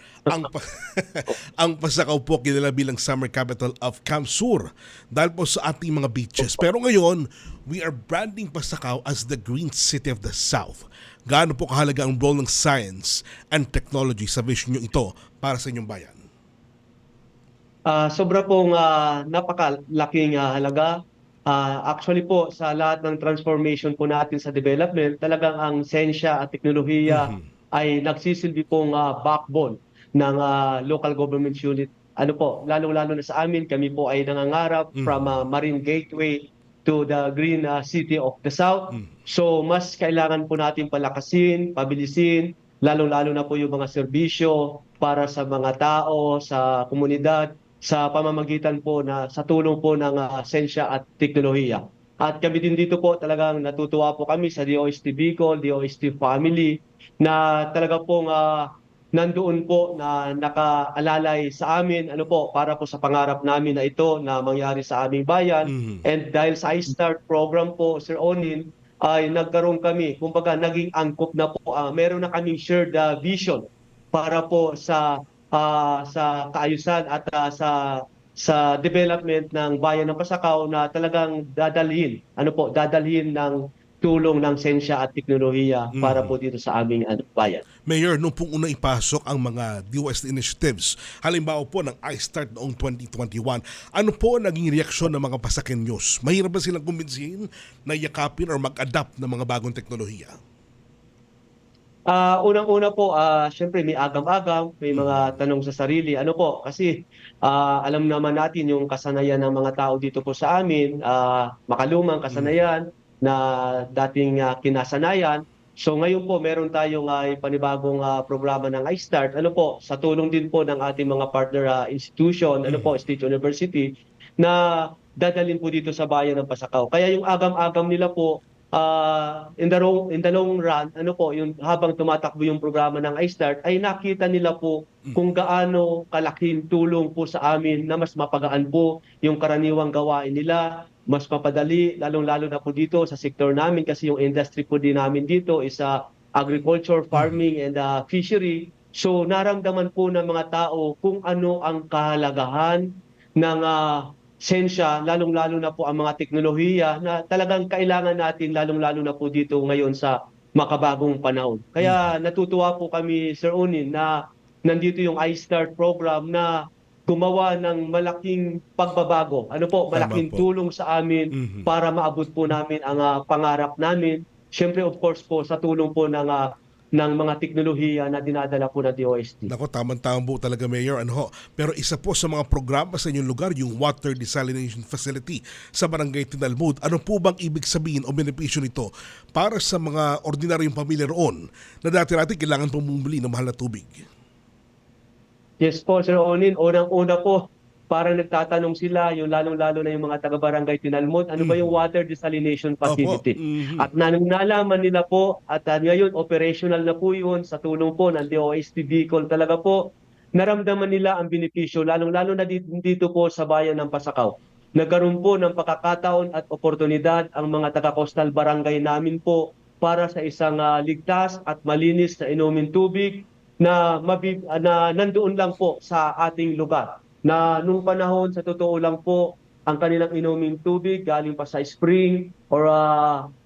ang Pasakaw po kilala bilang summer capital of Camp Sur dahil po sa ating mga beaches. Pero ngayon, we are branding Pasakaw as the green city of the South. Gaano po kahalaga ang role ng science and technology sa vision nyo ito para sa inyong bayan? Sobra pong napakalaking halaga Actually po, sa lahat ng transformation po natin sa development, talagang ang siyensya at teknolohiya ay nagsisilbi pong backbone ng local government unit. Ano po, lalong-lalo na sa amin, kami po ay nangangarap from Marine Gateway to the Green City of the South. So mas kailangan po natin palakasin, pabilisin, lalong-lalo na po yung mga serbisyo para sa mga tao, sa komunidad, sa pamamagitan po na sa tulong po ng siyensya at teknolohiya. At kami din dito po talagang natutuwa po kami sa DOST Bicol, DOST family na talaga pong nandoon po na nakaalalay sa amin ano po para po sa pangarap namin na ito na mangyari sa aming bayan. And dahil sa iStart program po, Sir Onin, ay nagkaroon kami, kumbaga naging angkop na po, meron na kaming shared vision para po sa kaayusan at sa development ng bayan ng Pasakaw na talagang dadalhin ng tulong ng siyensya at teknolohiya para po dito sa aming bayan. Mayor, nung pong unang ipasok ang mga DOST initiatives, halimbawa po ng iStart noong 2021, ano po naging reaksyon ng mga Pasakenyos? Mahirap ba silang kumbinsihin na yakapin or mag-adapt ng mga bagong teknolohiya? Unang-una po, syempre may agam-agam, may mga tanong sa sarili. Ano po, kasi alam naman natin yung kasanayan ng mga tao dito po sa amin, makalumang kasanayan na dating kinasanayan. So ngayon po, meron tayong panibagong programa ng iStart. Ano po, sa tulong din po ng ating mga partner institution, ano po, State University, na dadalhin po dito sa bayan ng Pasakaw. Kaya yung agam-agam nila po, in the long run, ano po, yung habang tumatakbo yung programa ng iStart, ay nakita nila po kung gaano kalaking tulong po sa amin na mas mapagaan po yung karaniwang gawain nila, mas mapadali, lalong-lalo na po dito sa sektor namin kasi yung industry po din namin dito is agriculture, farming, and fishery. So naramdaman po ng mga tao kung ano ang kahalagahan ng siyensya, lalong-lalo na po ang mga teknolohiya na talagang kailangan natin, lalong-lalo na po dito ngayon sa makabagong panahon. Kaya natutuwa po kami, Sir Onin, na nandito yung iStart program na gumawa ng malaking pagbabago. Ano po, malaking tulong sa amin para maabot po namin ang pangarap namin. Siyempre, of course po, sa tulong po ng mga teknolohiya na dinadala po ng DOST. Nako, tamang-tama po talaga, Mayor. Pero isa po sa mga programa sa inyong lugar, yung Water Desalination Facility sa Barangay Tinalmud. Ano po bang ibig sabihin o benepisyo nito para sa mga ordinaryong pamilya roon na dati-dati kailangan pong bumili ng mahal na tubig? Yes po, Sir Onin. Unang-una po, parang nagtatanong sila, yung lalong-lalo na yung mga taga-barangay Tinalmud, ano ba yung water desalination facility? At nalaman nila po, at ngayon operational na po yun sa tulong po ng DOST Bicol. Talaga po, naramdaman nila ang benepisyo, lalong-lalo na dito po sa bayan ng Pasakaw. Nagkaroon po ng pagkakataon at oportunidad ang mga taga-coastal barangay namin po para sa isang ligtas at malinis na inumin tubig na nandoon lang po sa ating lugar. Na nung panahon, sa totoo lang po, ang kanilang inuming tubig galing pa sa spring or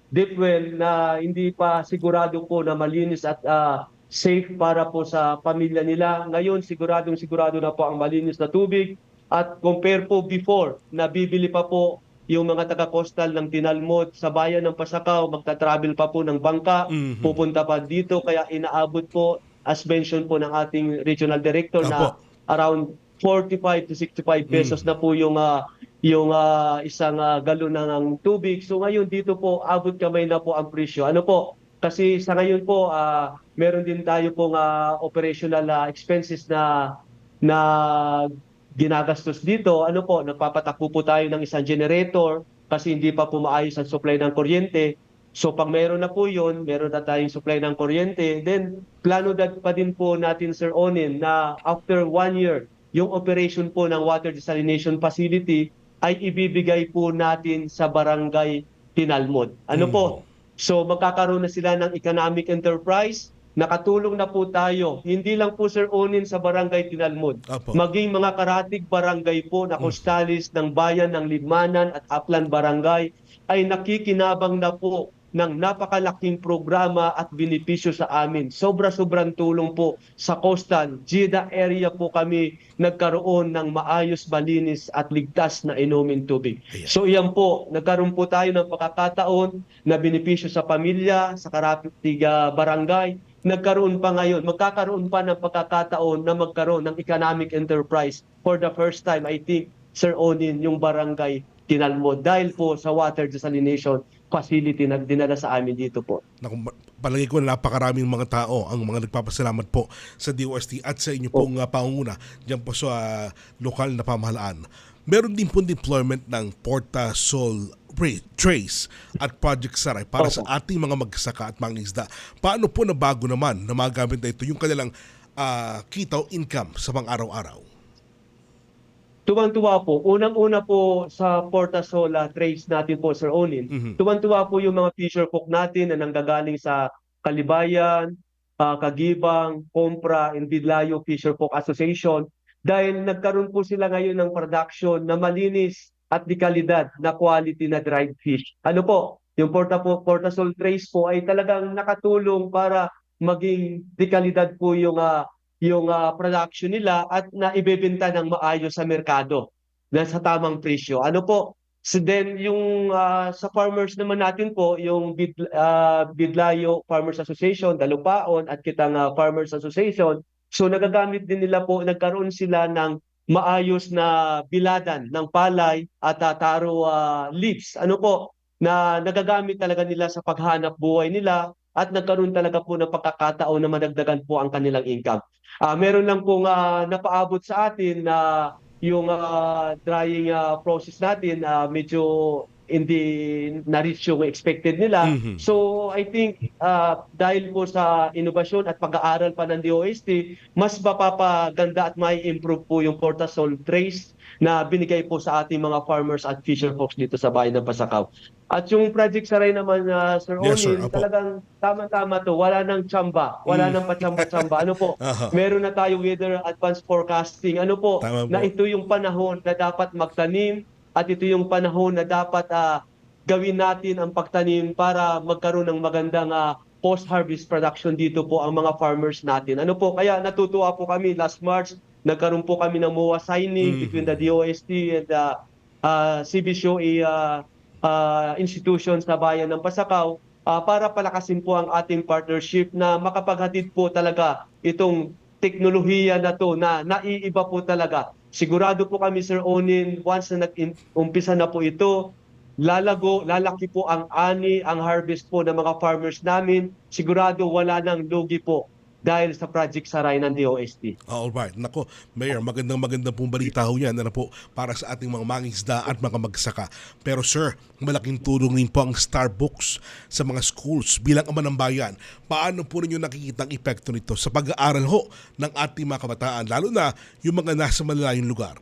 deep well na hindi pa sigurado po na malinis at safe para po sa pamilya nila. Ngayon, sigurado na po ang malinis na tubig. At compare po before, na bibili pa po yung mga taga-coastal ng Tinalmud sa bayan ng Pasakaw, magta-travel pa po ng bangka, pupunta pa dito. Kaya inaabot po, as mentioned po ng ating regional director, na around 45 to 65 pesos na po yung isang galon ng tubig. So ngayon dito po, abot kamay na po ang presyo. Ano po? Kasi sa ngayon po, meron din tayo pong operational expenses na ginagastos dito. Ano po? Nagpapatakbo po tayo ng isang generator kasi hindi pa po maayos ang supply ng kuryente. So pag meron na po yun, meron na tayong supply ng kuryente, then plano pa din po natin, Sir Onin, na after 1 year, yung operation po ng Water Desalination Facility ay ibibigay po natin sa Barangay Tinalmud. Ano po? So magkakaroon na sila ng economic enterprise, nakatulong na po tayo, hindi lang po, Sir Onin, sa Barangay Tinalmud, maging mga karatig barangay po na kostalis ng bayan ng Libmanan at Aklan Barangay ay nakikinabang na po ng napakalaking programa at benepisyo sa amin. Sobrang tulong po sa coastal GIDA area po kami nagkaroon ng maayos, malinis at ligtas na inuming tubig. So iyan po, nagkaroon po tayo ng pagkakataon na benepisyo sa pamilya, sa karatig barangay. Magkakaroon pa ng pagkakataon na magkaroon ng economic enterprise for the first time, I think, Sir Onin, yung barangay Tinalmo dahil po sa water desalination facility na dinala sa amin dito po. Palagi ko na napakaraming mga tao ang mga nagpapasalamat po sa DOST at sa inyo pong pangunguna diyan po sa lokal na pamahalaan. Meron din po deployment ng Porta Sol Trace at Project Saray para sa ating mga magsaka at mangingisda. Paano po nabago naman na magamit na ito yung kanilang kita o income sa pang-araw-araw? Tuwang-tuwa po. Unang-una po sa Porta Sola Trace natin po, Sir Onin. Tuwang-tuwa po yung mga fisher folk natin na nanggagaling sa Kalibayan, Kagibang, Compra, and Bidlayo Fisher Folk Association dahil nagkaroon po sila ngayon ng production na malinis at di kalidad na quality na dried fish. Ano po? Yung Porta Sol Trace po ay talagang nakatulong para maging di kalidad po yung production nila at naibebenta ng maayos sa merkado na sa tamang presyo. Ano po? So then yung sa farmers naman natin po, yung Bidlayo Farmers Association, Dalupaon at Kitang Farmers Association, so nagagamit din nila po, nagkaroon sila ng maayos na biladan ng palay at taro leaves. Ano po? Na nagagamit talaga nila sa paghanap buhay nila at nagkaroon talaga po ng pagkakataon na madagdagan po ang kanilang income. Meron lang pong napaabot sa atin na yung drying process natin medyo hindi na-reach yung expected nila. So I think dahil po sa inobasyon at pag-aaral pa ng DOST, mas mapapaganda at may improve po yung Porta Sol Trace na binigay po sa ating mga farmers at fisher folks dito sa bayan ng Pasakaw. At yung Project Saray naman, Sir Onin, talagang tama-tama to. Wala nang tsamba. Wala nang patsamba-tsamba. Ano po? Meron na tayo weather advanced forecasting. Ano po? Na ito yung panahon na dapat magtanim at ito yung panahon na dapat gawin natin ang pagtanim para magkaroon ng magandang post-harvest production dito po ang mga farmers natin. Ano po? Kaya natutuwa po kami last March, nagkaroon po kami ng MOA signing between the DOST and the CBCOE institutions sa bayan ng Pasakaw para palakasin po ang ating partnership na makapaghatid po talaga itong teknolohiya na to na naiiba po talaga. Sigurado po kami, Sir Onin, once na nag-umpisa na po ito, lalaki po ang ani, ang harvest po ng mga farmers namin. Sigurado wala nang lugi po dahil sa Project Saray ng DOST. Alright. Nako, Mayor, magandang pong balita ho yan na po para sa ating mga mangingisda at mga magsaka. Pero sir, malaking tulong din po ang Starbucks sa mga schools bilang ama ng bayan. Paano po ninyo nakikita ang epekto nito sa pag-aaral ho ng ating mga kabataan, lalo na yung mga nasa malalayong lugar?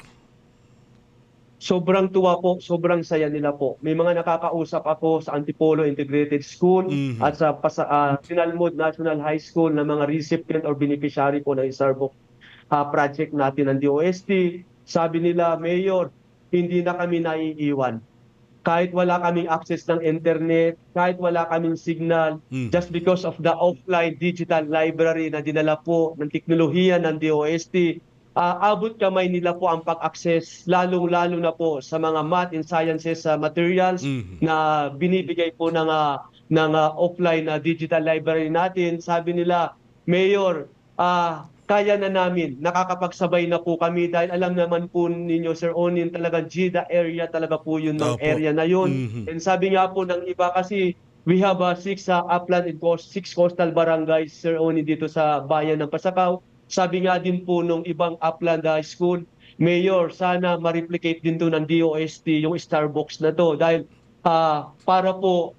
Sobrang tuwa po, sobrang saya nila po. May mga nakakausap ako sa Antipolo Integrated School at sa Sinalmod National High School na mga recipient or beneficiary po ng Starbucks project natin ng DOST. Sabi nila, Mayor, hindi na kami naiiwan. Kahit wala kaming access ng internet, kahit wala kaming signal, just because of the offline digital library na dinala po ng teknolohiya ng DOST, abot kamay nila po ang pag-access, lalong-lalo na po sa mga math and sciences materials na binibigay po ng offline digital library natin. Sabi nila, Mayor, kaya na namin, nakakapagsabay na po kami dahil alam naman po ninyo, Sir Onin, talaga GIDA area talaga po yun ng area na yun. And sabi nga po ng iba kasi, we have 6 upland and 6 coastal barangays, Sir Onin, dito sa bayan ng Pasakaw. Sabi nga din po nung ibang upland high school, Mayor, sana ma-replicate din to ng DOST yung Starbucks na to dahil para po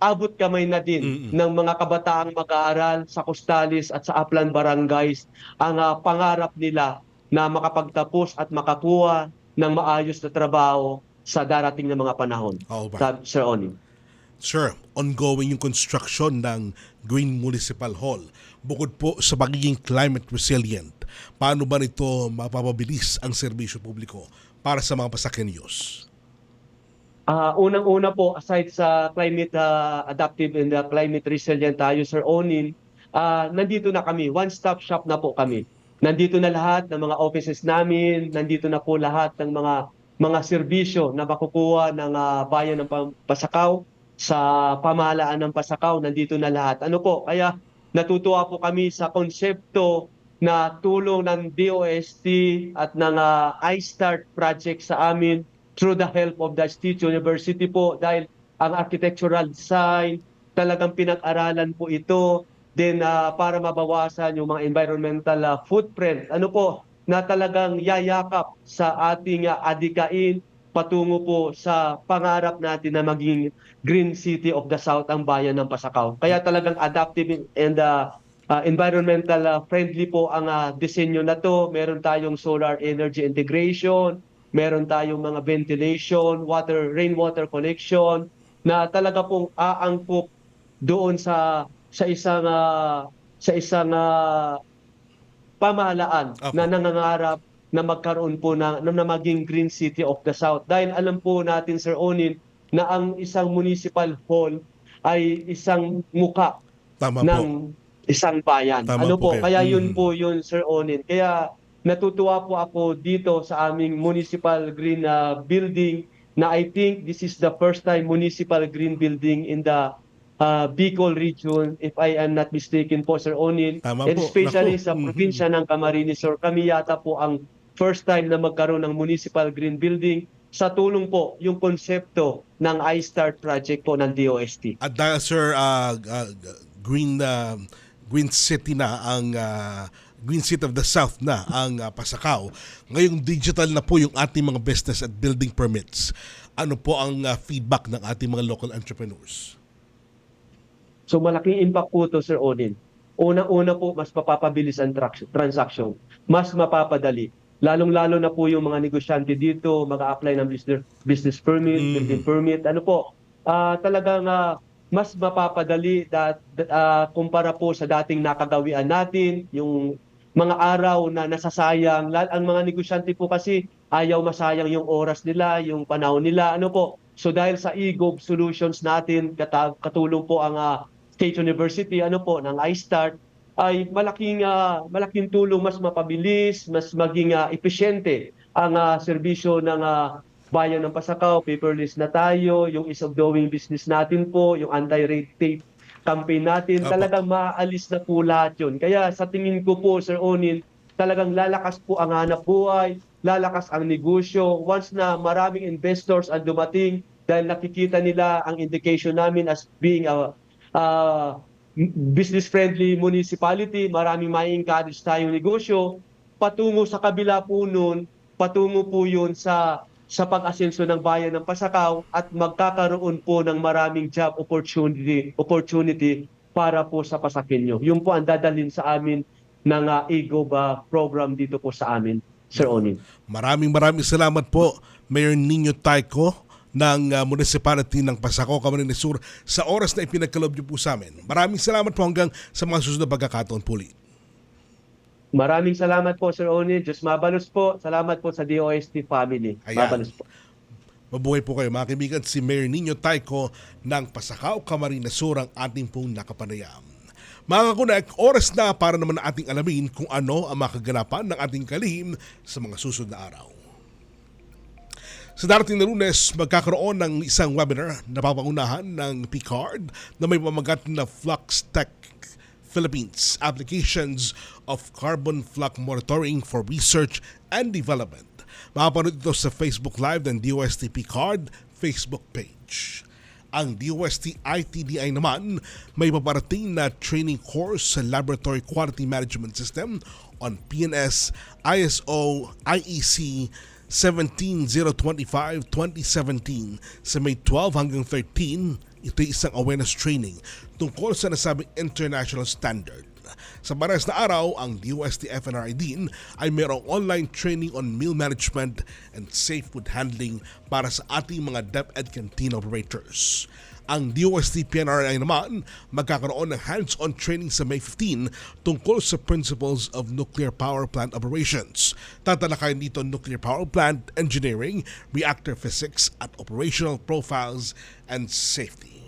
abot kamay na din ng mga kabataang mag-aaral sa coastales at sa upland barangays ang pangarap nila na makapagtapos at makakuha ng maayos na trabaho sa darating na mga panahon. Sir Onin. Sir, ongoing yung construction ng Green Municipal Hall. Bukod po sa pagiging climate resilient, paano ba nito mapapabilis ang serbisyo publiko para sa mga Pasakenyos? Unang-una po, aside sa climate adaptive and climate resilient tayo, Sir Onin, nandito na kami. One-stop shop na po kami. Nandito na lahat ng mga offices namin, nandito na po lahat ng mga serbisyo na makukuha ng bayan ng Pasakaw sa pamahalaan ng Pasakaw, nandito na lahat. Ano po, kaya natutuwa po kami sa konsepto na tulong ng DOST at ng iStart project sa amin through the help of the State University po, dahil ang architectural design, talagang pinag-aralan po ito, then para mabawasan yung mga environmental footprint. Ano po, na talagang yayakap sa ating adikain patungo po sa pangarap natin na maging Green City of the South ang bayan ng Pasakaw. Kaya talagang adaptive and environmental friendly po ang disenyo na to. Meron tayong solar energy integration, meron tayong mga ventilation, rainwater connection na talaga pong aangkop doon sa isang pamahalaan na nangangarap na magkaroon po na maging Green City of the South. Dahil alam po natin, Sir Onin, na ang isang municipal hall ay isang muka ng isang bayan. Kaya yun po yun, Sir Onin. Kaya natutuwa po ako dito sa aming municipal green building na I think this is the first time municipal green building in the Bicol region, if I am not mistaken po, Sir Onin. And especially sa probinsya ng Camarines Sur, kami yata po ang first time na magkaroon ng municipal green building sa tulong po yung konsepto ng iStart project po ng DOST. At dahil, sir, Green City na ang Green City of the South na ang Pasakaw. Ngayong digital na po yung ating mga business at building permits. Ano po ang feedback ng ating mga local entrepreneurs? So malaking impact po ito, Sir Onin. Una-una po, mas mapapabilis ang transaction. Mas mapapadali. Lalong-lalo na po yung mga negosyante dito, mag-a-apply ng business permit, building permit. Ano po, talagang mas mapapadali kumpara po sa dating nakagawian natin, yung mga araw na nasasayang. Ang mga negosyante po kasi ayaw masayang yung oras nila, yung panahon nila. Ano po, so dahil sa eGov solutions natin, katulong po ang State University, ano po, ng iStart, ay malaking tulong, mas mapabilis, mas maging epesyente ang serbisyo ng bayan ng Pasakaw. Paperless na tayo, yung ease of doing business natin po, yung anti-red tape campaign natin, talagang maaalis na po lahat yun. Kaya sa tingin ko po, Sir Onin, talagang lalakas po ang hanap buhay, lalakas ang negosyo. Once na maraming investors ang dumating, dahil nakikita nila ang indication namin as being a business-friendly municipality, maraming mai-encourage tayong negosyo, patungo sa kabila po nun, patungo po yun sa pag-asenso ng bayan ng Pasakaw at magkakaroon po ng maraming job opportunity para po sa Pasakenyo. Yun po ang dadalhin sa amin ng eGov program dito po sa amin, Sir Onin. Maraming salamat po, Mayor Nino Tyco ng Municipality ng Pasakaw, Camarines Sur, sa oras na ipinagkaloob niyo po sa amin. Maraming salamat po hanggang sa mga susunod na pagkakataon po ulit. Maraming salamat po, Sir Onin. Diyos mabalos po. Salamat po sa DOST family. Mabalos po. Mabuhay po kayo, mga kaibigan. Si Mayor Nino Tyco ng Pasakaw, Camarines Sur ang ating pong nakapanayam. Mga kakunak, oras na para naman ating alamin kung ano ang makaganapan ng ating kalihim sa mga susunod na araw. Sa darating na Lunes, magkakaroon ng isang webinar na papangunahan ng PCARD na may pamagat na Flux Tech Philippines, Applications of Carbon Flux Monitoring for Research and Development. Makapanood ito sa Facebook Live ng DOST PCARD Facebook page. Ang DOST ITDI naman may paparating na training course sa Laboratory Quality Management System on PNS ISO IEC 17025-2017 sa May 12 hanggang 13. Ito'y isang awareness training tungkol sa nasabing international standard. Sa pares na araw, ang DOST FNRI din ay mayroong online training on meal management and safe food handling para sa ating mga DepEd canteen operators. Ang DOST PNRI naman magkakaroon ng hands-on training sa May 15 tungkol sa principles of nuclear power plant operations. Tatalakayin dito nuclear power plant engineering, reactor physics at operational profiles and safety.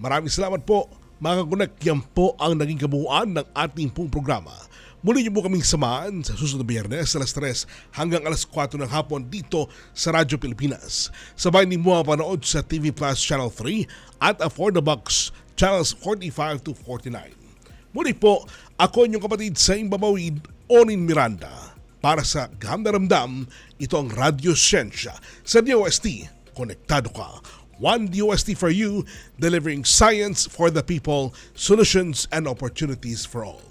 Maraming salamat po mga kagunak. Yan po ang naging kabuuan ng ating pong programa. Muli niyo po kaming samahan sa susunod na Biyernes alas 3 hanggang alas 4 ng hapon dito sa Radyo Pilipinas. Sabay niyo mo mapanood sa TV Plus Channel 3 at For the Bucks Channels 45 to 49. Muli po, ako inyong kapatid sa Imbabawid, Onin Miranda. Para sa Ganda Ramdam, ito ang Radyo Siyensya sa DOST. Konektado ka. One DOST for you, delivering science for the people, solutions and opportunities for all.